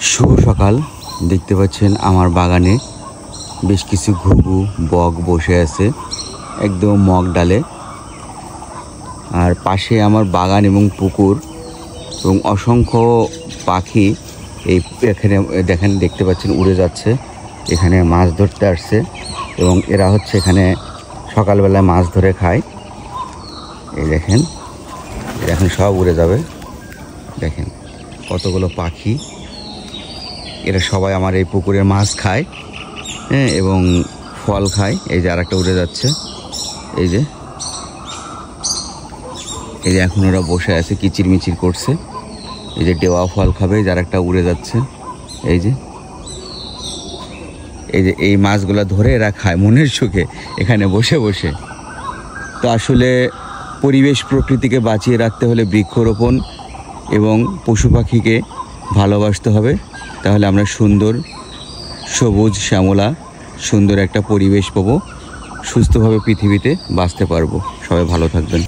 শুভ সকাল। দেখতে পাচ্ছেন আমার বাগানে বেশ কিছু ঘুঘু বক বসে আছে একদম মগ ডালে। আর পাশে আমার বাগান এবং পুকুর এবং অসংখ্য পাখি এই এখানে দেখতে পাচ্ছেন উড়ে যাচ্ছে। এখানে মাছ ধরতে আসছে এবং এরা হচ্ছে এখানে সকালবেলায় মাছ ধরে খায়। এই দেখেন এখন সব উড়ে যাবে। দেখেন কতগুলো পাখি, এরা সবাই আমার এই পুকুরের মাছ খায়, হ্যাঁ, এবং ফল খায়। এই যে আরেকটা উড়ে যাচ্ছে, এই যে এখন ওরা বসে আছে কিচিরমিচির করছে। এই যে ডেওয়া ফল খাবে, যার একটা উড়ে যাচ্ছে। এই যে এই মাছগুলো ধরে এরা খায় মনের সুখে এখানে বসে বসে। তো আসলে পরিবেশ প্রকৃতিকে বাঁচিয়ে রাখতে হলে বৃক্ষরোপণ এবং পশু পাখিকে ভালোবাসতে হবে। তাহলে আমরা সুন্দর সবুজ শ্যামলা সুন্দর একটা পরিবেশ পাবো, সুস্থভাবে পৃথিবীতে বাঁচতে পারবো। সবাই ভালো থাকবেন।